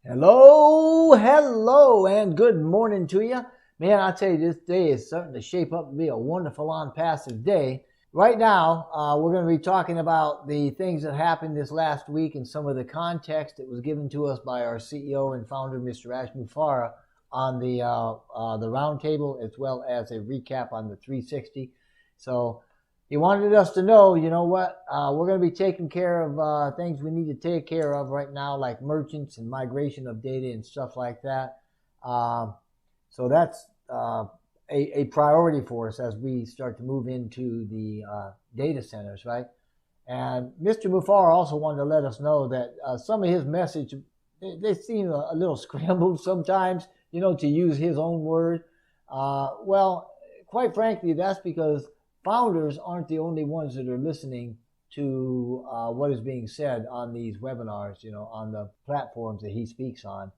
Hello, and good morning to you. Man, I tell you, this day is starting to shape up to be a wonderful Onpassive day. Right now, we're going to be talking about the things that happened this last week and some of the context that was given to us by our CEO and founder, Mr. Ash Mufareh, on the roundtable, as well as a recap on the 360. So he wanted us to know, you know what, we're going to be taking care of things we need to take care of right now, like merchants and migration of data and stuff like that. So that's a priority for us as we start to move into the data centers, right? And Mr. Mufareh also wanted to let us know that some of his message, they seem a little scrambled sometimes, you know, to use his own word. Well, quite frankly, that's because founders aren't the only ones that are listening to what is being said on these webinars, you know, on the platforms that he speaks on.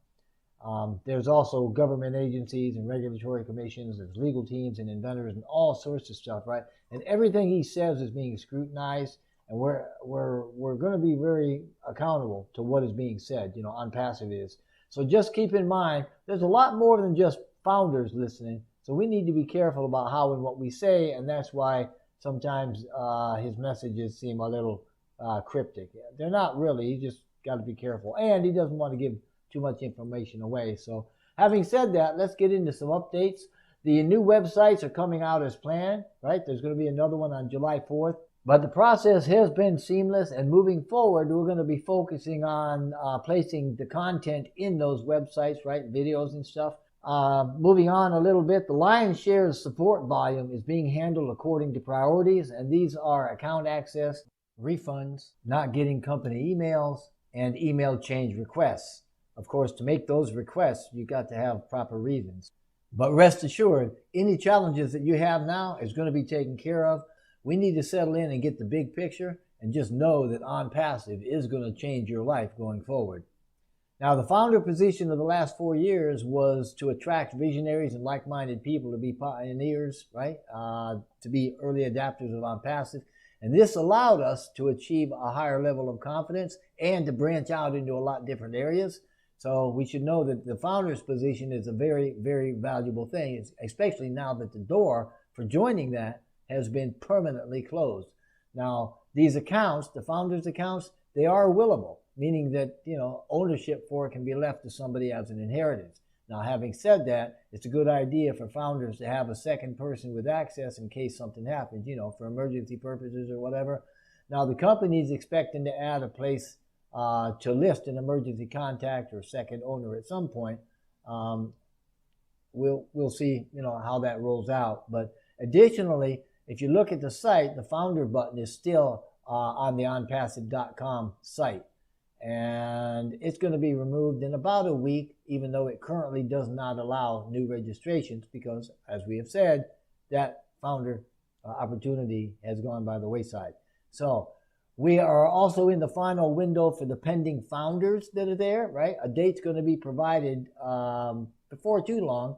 There's also government agencies and regulatory commissions, there's legal teams and inventors and all sorts of stuff, right? And everything he says is being scrutinized, and we're going to be very accountable to what is being said, you know, Onpassive is. So just keep in mind, there's a lot more than just founders listening. So we need to be careful about how and what we say, and that's why sometimes his messages seem a little cryptic. They're not really. You just got to be careful. And he doesn't want to give too much information away. So having said that, let's get into some updates. The new websites are coming out as planned, right? There's going to be another one on July 4th. But the process has been seamless, and moving forward, we're going to be focusing on placing the content in those websites, right? Videos and stuff. Moving on a little bit, the lion's share of support volume is being handled according to priorities, and these are account access, refunds, not getting company emails, and email change requests. Of course, to make those requests, you got to have proper reasons. But rest assured, any challenges that you have now is going to be taken care of. We need to settle in and get the big picture and just know that Onpassive is going to change your life going forward. Now, the founder position of the last 4 years was to attract visionaries and like-minded people to be pioneers, right? To be early adapters of Onpassive. And this allowed us to achieve a higher level of confidence and to branch out into a lot different areas. So we should know that the founder's position is a very, very valuable thing, especially now that the door for joining that has been permanently closed. Now, these accounts, the founder's accounts, they are willable, meaning that, you know, ownership for it can be left to somebody as an inheritance. Now, having said that, it's a good idea for founders to have a second person with access in case something happens, you know, for emergency purposes or whatever. Now, the company is expecting to add a place to list an emergency contact or second owner at some point. We'll see, you know, how that rolls out. But additionally, if you look at the site, the founder button is still on the onpassive.com site. And it's going to be removed in about a week, even though it currently does not allow new registrations because, as we have said, that founder opportunity has gone by the wayside. So we are also in the final window for the pending founders that are there, right? A date's going to be provided before too long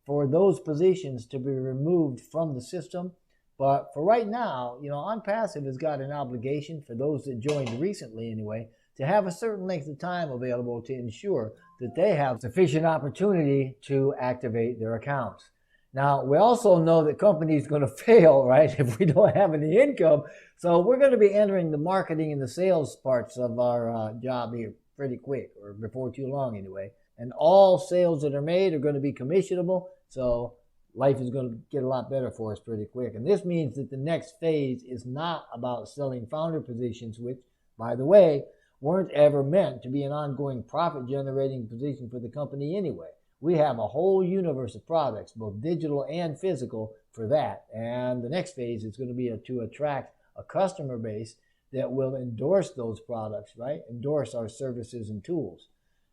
for those positions to be removed from the system. But for right now, you know, Onpassive has got an obligation for those that joined recently anyway, to have a certain length of time available to ensure that they have sufficient opportunity to activate their accounts. Now, we also know that companies are going to fail, right, if we don't have any income. So we're going to be entering the marketing and the sales parts of our job here pretty quick, or before too long anyway. And all sales that are made are going to be commissionable. So life is going to get a lot better for us pretty quick. And this means that the next phase is not about selling founder positions, which, by the way, weren't ever meant to be an ongoing profit-generating position for the company anyway. We have a whole universe of products, both digital and physical, for that. And the next phase is going to be to attract a customer base that will endorse those products, right? Endorse our services and tools.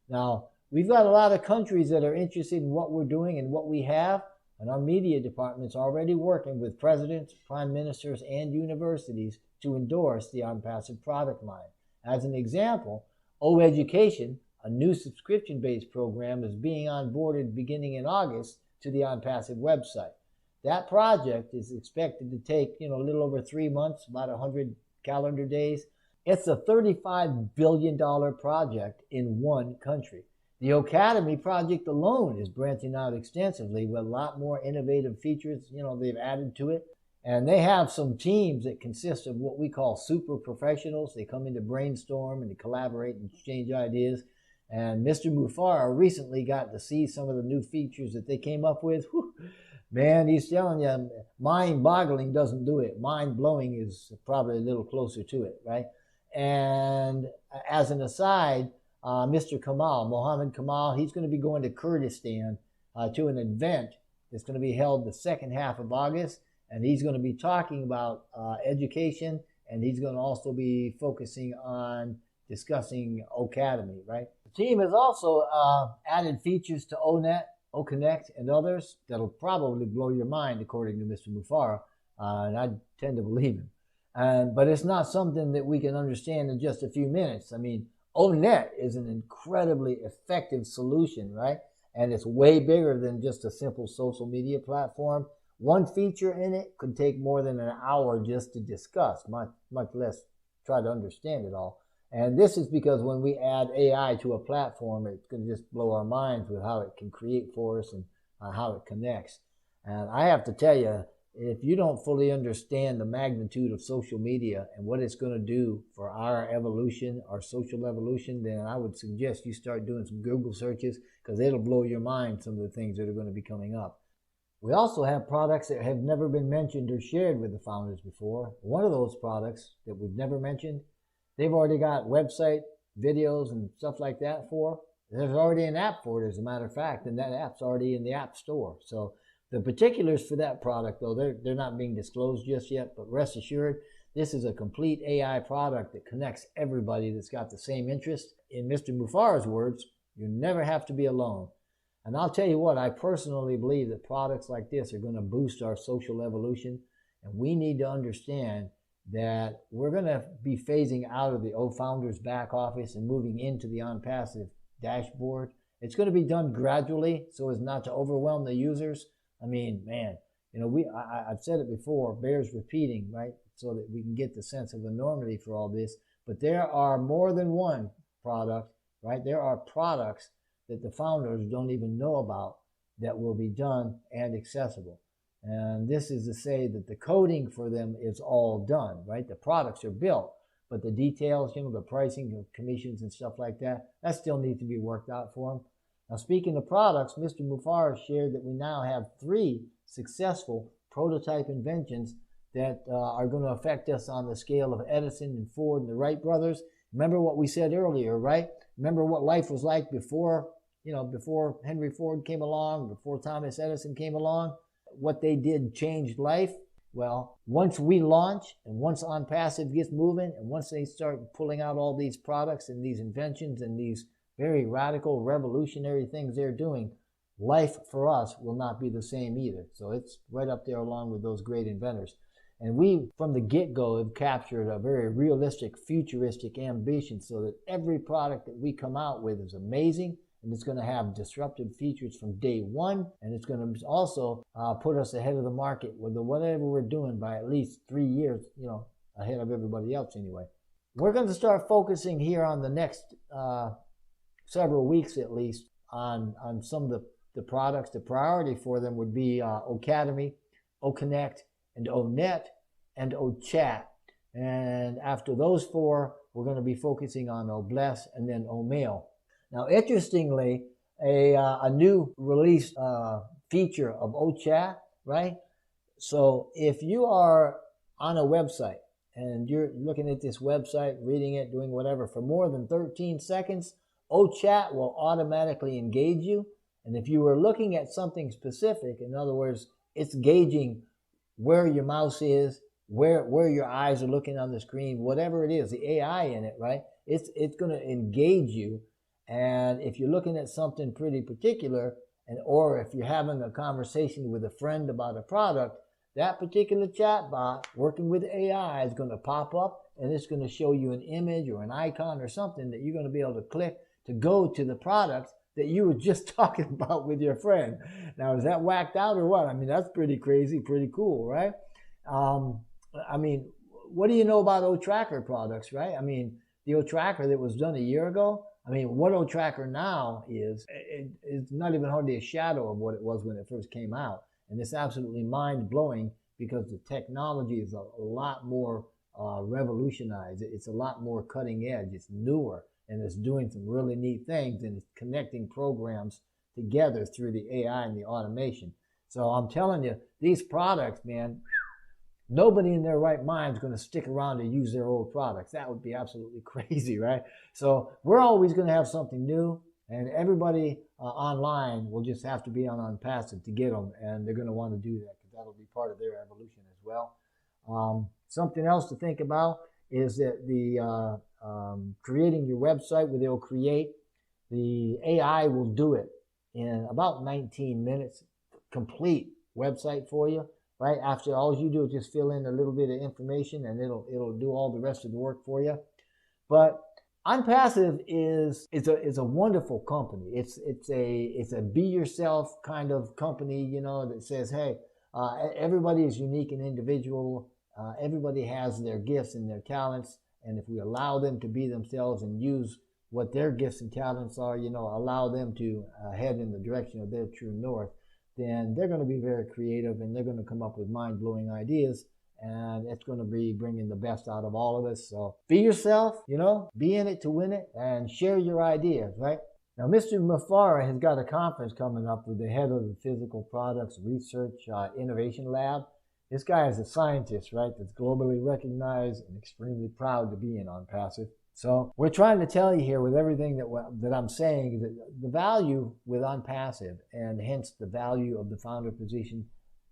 Now, we've got a lot of countries that are interested in what we're doing and what we have, and our media department's already working with presidents, prime ministers, and universities to endorse the Onpassive product line. As an example, O-Education, a new subscription-based program, is being onboarded beginning in August to the Onpassive website. That project is expected to take, a little over 3 months, about 100 calendar days. It's a $35 billion project in one country. The Academy project alone is branching out extensively with a lot more innovative features, they've added to it. And they have some teams that consist of what we call super professionals. They come in to brainstorm and to collaborate and exchange ideas. And Mr. Mufara recently got to see some of the new features that they came up with. Whew. Man, he's telling you, mind-boggling doesn't do it. Mind-blowing is probably a little closer to it, right? And as an aside, Mr. Kamal, Mohammed Kamal, he's going to be going to Kurdistan to an event that's going to be held the second half of August. And he's going to be talking about education, and he's going to also be focusing on discussing Academy, right? The team has also added features to ONet, OConnect, and others that'll probably blow your mind, according to Mr. Mufara, and I tend to believe him. But it's not something that we can understand in just a few minutes. I mean, ONet is an incredibly effective solution, right? And it's way bigger than just a simple social media platform. One feature in it could take more than an hour just to discuss, much less try to understand it all. And this is because when we add AI to a platform, it's going to just blow our minds with how it can create for us and how it connects. And I have to tell you, if you don't fully understand the magnitude of social media and what it's going to do for our evolution, our social evolution, then I would suggest you start doing some Google searches, because it'll blow your mind, some of the things that are going to be coming up. We also have products that have never been mentioned or shared with the founders before. One of those products that we've never mentioned, they've already got website videos and stuff like that for. There's already an app for it, as a matter of fact, and that app's already in the App Store. So the particulars for that product, though, they're not being disclosed just yet, but rest assured, this is a complete AI product that connects everybody that's got the same interest. In Mr. Mufara's words, you never have to be alone. And I'll tell you what, I personally believe that products like this are going to boost our social evolution. And we need to understand that we're going to be phasing out of the founders back office and moving into the Onpassive dashboard. It's going to be done gradually so as not to overwhelm the users. I mean, man, I've said it before, bears repeating, right? So that we can get the sense of enormity for all this. But there are more than one product, right? There are products that the founders don't even know about that will be done and accessible. And this is to say that the coding for them is all done, right? The products are built, but the details, the pricing of commissions and stuff like that, that still needs to be worked out for them. Now, speaking of products, Mr. Mufara shared that we now have 3 successful prototype inventions that are going to affect us on the scale of Edison and Ford and the Wright brothers. Remember what we said earlier, right? Remember what life was like before Henry Ford came along, before Thomas Edison came along? What they did changed life. Well, once we launch and once Onpassive gets moving and once they start pulling out all these products and these inventions and these very radical, revolutionary things they're doing, life for us will not be the same either. So it's right up there along with those great inventors. And we, from the get-go, have captured a very realistic, futuristic ambition so that every product that we come out with is amazing, and it's going to have disruptive features from day one, and it's going to also put us ahead of the market with whatever we're doing by at least 3 years, ahead of everybody else anyway. We're going to start focusing here on the next several weeks at least on some of the products. The priority for them would be Academy, OConnect, and ONet, and OChat. And after those 4, we're going to be focusing on OBless and then OMail. Now, interestingly, a new release feature of OChat, right? So if you are on a website and you're looking at this website, reading it, doing whatever for more than 13 seconds, OChat will automatically engage you. And if you were looking at something specific, in other words, it's gauging where your mouse is, where your eyes are looking on the screen, whatever it is, the AI in it, right? It's going to engage you. And if you're looking at something pretty particular, or if you're having a conversation with a friend about a product, that particular chat bot working with AI is going to pop up, and it's going to show you an image or an icon or something that you're going to be able to click to go to the product that you were just talking about with your friend. Now, is that whacked out or what? I mean, that's pretty crazy, pretty cool, right? I mean, what do you know about O-Tracker products, right? I mean, the O-Tracker that was done a year ago, I mean, what O-Tracker now it's not even hardly a shadow of what it was when it first came out. And it's absolutely mind-blowing because the technology is a lot more revolutionized. It's a lot more cutting edge. It's newer, and it's doing some really neat things, and it's connecting programs together through the AI and the automation. So I'm telling you, these products, man, nobody in their right mind is going to stick around to use their old products. That would be absolutely crazy, right? So we're always going to have something new, and everybody online will just have to be on Onpassive to get them, and they're going to want to do that because that'll be part of their evolution as well. Something else to think about is that the creating your website where they'll create, the AI will do it in about 19 minutes, complete website for you. Right after, all you do is just fill in a little bit of information, and it'll do all the rest of the work for you. But Onpassive is a wonderful company. It's a be yourself kind of company, you know, that says, hey, everybody is unique and individual. Everybody has their gifts and their talents, and if we allow them to be themselves and use what their gifts and talents are, you know, allow them to head in the direction of their true north, then they're going to be very creative, and they're going to come up with mind-blowing ideas, and it's going to be bringing the best out of all of us. So be yourself, you know, be in it to win it, and share your ideas, right? Now, Mr. Mafara has got a conference coming up with the head of the Physical Products Research Innovation Lab. This guy is a scientist, right, that's globally recognized and extremely proud to be in Onpassive. So we're trying to tell you here with everything that I'm saying that the value with Onpassive, and hence the value of the founder position,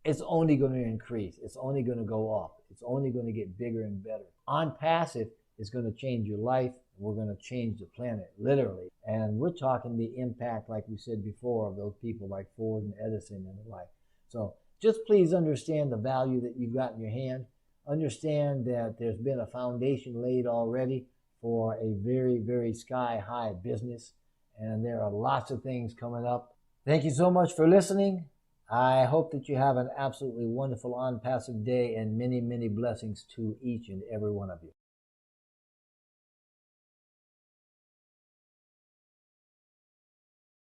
it's only going to increase. It's only going to go up. It's only going to get bigger and better. Onpassive is going to change your life. We're going to change the planet, literally. And we're talking the impact, like we said before, of those people like Ford and Edison and the like. So just please understand the value that you've got in your hand. Understand that there's been a foundation laid already for a very, very sky-high business, and there are lots of things coming up. Thank you so much for listening. I hope that you have an absolutely wonderful Onpassive day, and many, many blessings to each and every one of you.